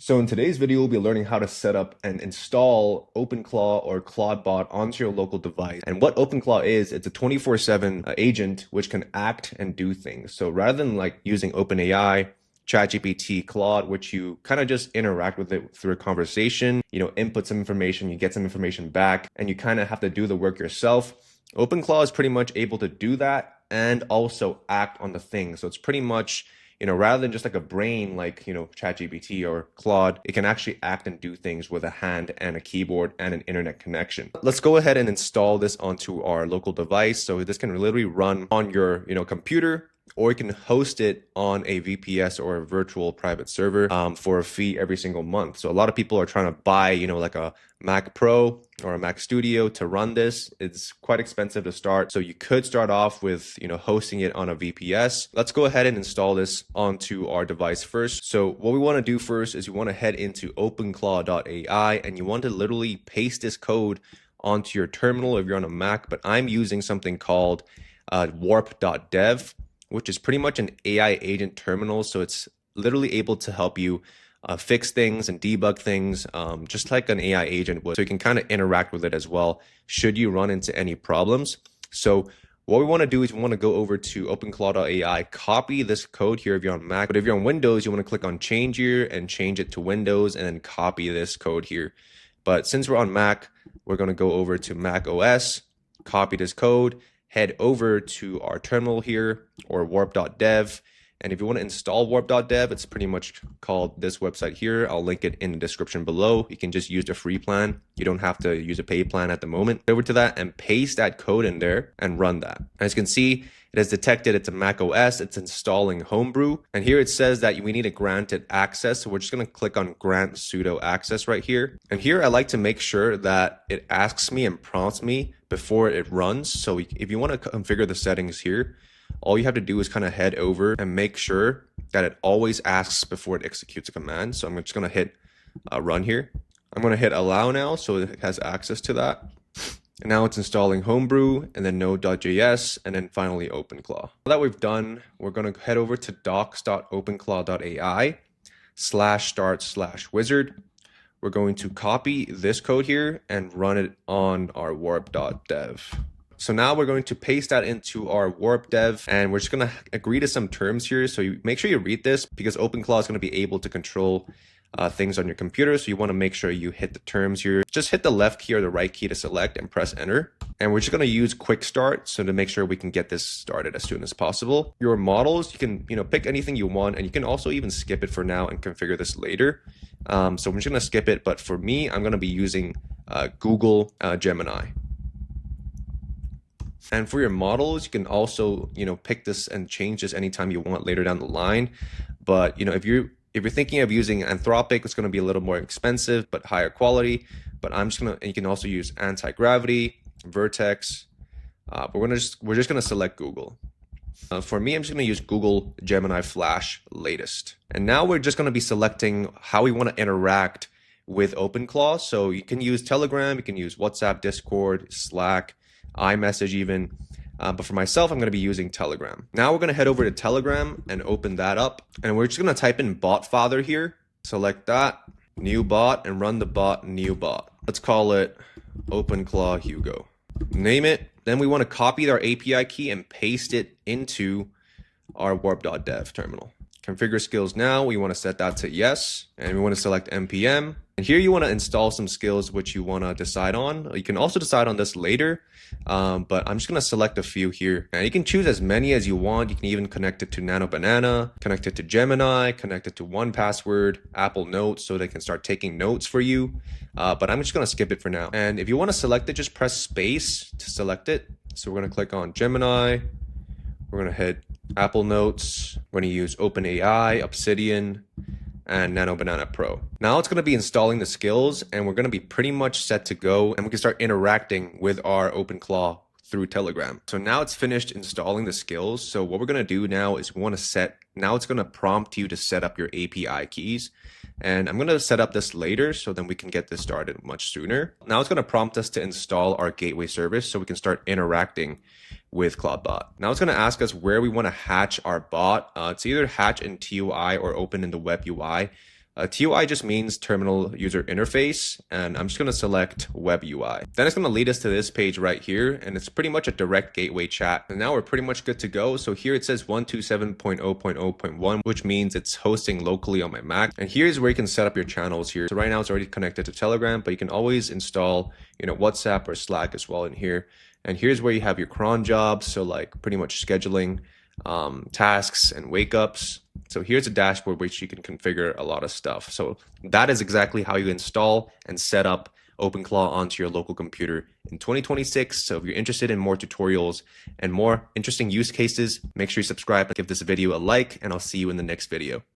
So in today's video, we'll be learning how to set up and install OpenClaw or ClawdBot onto your local device. And what OpenClaw is, it's a 24/7 agent which can act and do things. So rather than like using OpenAI, ChatGPT, Claude, which you kind of just interact with it through a conversation, input some information, you get some information back, and you kind of have to do the work yourself. OpenClaw is pretty much able to do that and also act on the thing. So it's pretty much rather than just like a brain like, ChatGPT or Claude, it can actually act and do things with a hand and a keyboard and an internet connection. Let's go ahead and install this onto our local device. So this can literally run on your, computer, or you can host it on a VPS or a virtual private server for a fee every single month. So a lot of people are trying to buy, like a Mac Pro or a Mac Studio to run this. It's quite expensive to start. So you could start off with, hosting it on a VPS. Let's go ahead and install this onto our device first. So what we want to do first is you want to head into OpenClaw.ai and you want to literally paste this code onto your terminal if you're on a Mac, but I'm using something called warp.dev, which is pretty much an AI agent terminal. So it's literally able to help you fix things and debug things just like an AI agent would. So you can kind of interact with it as well should you run into any problems. So what we want to do is we want to go over to OpenClaw.ai, copy this code here if you're on Mac. But if you're on Windows, you want to click on change here and change it to Windows and then copy this code here. But since we're on Mac, we're going to go over to Mac OS, copy this code, head over to our terminal here or warp.dev. And if you want to install warp.dev, it's pretty much called this website here. I'll link it in the description below. You can just use the free plan. You don't have to use a paid plan at the moment. Go over to that and paste that code in there and run that. As you can see, it has detected it's a Mac OS. It's installing Homebrew. And here it says that we need a granted access. So we're just going to click on grant sudo access right here. And here I like to make sure that it asks me and prompts me before it runs. So if you want to configure the settings here, all you have to do is kind of head over and make sure that it always asks before it executes a command. So I'm just going to hit run here. I'm going to hit allow now so it has access to that. And now it's installing Homebrew and then Node.js and then finally OpenClaw. Now that we've done, we're going to head over to docs.openclaw.ai/start/wizard. We're going to copy this code here and run it on our warp.dev. So now we're going to paste that into our warp dev and we're just going to agree to some terms here. So you make sure you read this because OpenClaw is going to be able to control things on your computer. So you want to make sure you hit the terms here. Just hit the left key or the right key to select and press enter. And we're just going to use quick start. So to make sure we can get this started as soon as possible. Your models, you can pick anything you want and you can also even skip it for now and configure this later. So I'm just going to skip it. But for me, I'm going to be using Google Gemini. And for your models, you can also, pick this and change this anytime you want later down the line. But, if you're thinking of using Anthropic, it's going to be a little more expensive, but higher quality. But you can also use anti-gravity, Vertex. But we're just going to select Google. For me, I'm just going to use Google Gemini Flash latest. And now we're just going to be selecting how we want to interact with OpenClaw. So you can use Telegram, you can use WhatsApp, Discord, Slack, iMessage even, but for myself, I'm going to be using Telegram. Now we're going to head over to Telegram and open that up. And we're just going to type in bot father here. Select that, new bot, and run the bot new bot. Let's call it OpenClaw Hugo. Name it. Then we want to copy our API key and paste it into our warp.dev terminal. Configure skills now. We want to set that to yes. And we want to select npm. And here you want to install some skills which you want to decide on. You can also decide on this later, but I'm just going to select a few here. And you can choose as many as you want. You can even connect it to Nano Banana, connect it to Gemini, connect it to 1Password, Apple Notes, so they can start taking notes for you. But I'm just going to skip it for now. And if you want to select it, just press space to select it. So we're going to click on Gemini. We're going to hit Apple Notes. We're going to use OpenAI, Obsidian, and Nano Banana Pro. Now it's going to be installing the skills and we're going to be pretty much set to go and we can start interacting with our OpenClaw through Telegram. So now it's finished installing the skills. So what we're going to do now is we want to now it's going to prompt you to set up your API keys. And I'm going to set up this later so then we can get this started much sooner. Now it's going to prompt us to install our gateway service so we can start interacting with ClawdBot. Now it's going to ask us where we want to hatch our bot. It's either hatch in TUI or open in the web UI. TUI just means terminal user interface, and I'm just going to select web UI. Then it's going to lead us to this page right here, and it's pretty much a direct gateway chat. And now we're pretty much good to go. So here it says 127.0.0.1, which means it's hosting locally on my Mac. And here's where you can set up your channels here. So right now it's already connected to Telegram, but you can always install, WhatsApp or Slack as well in here. And here's where you have your cron jobs. So like pretty much scheduling tasks and wake ups. So here's a dashboard which you can configure a lot of stuff. So that is exactly how you install and set up OpenClaw onto your local computer in 2026. So if you're interested in more tutorials and more interesting use cases, make sure you subscribe and give this video a like, and I'll see you in the next video.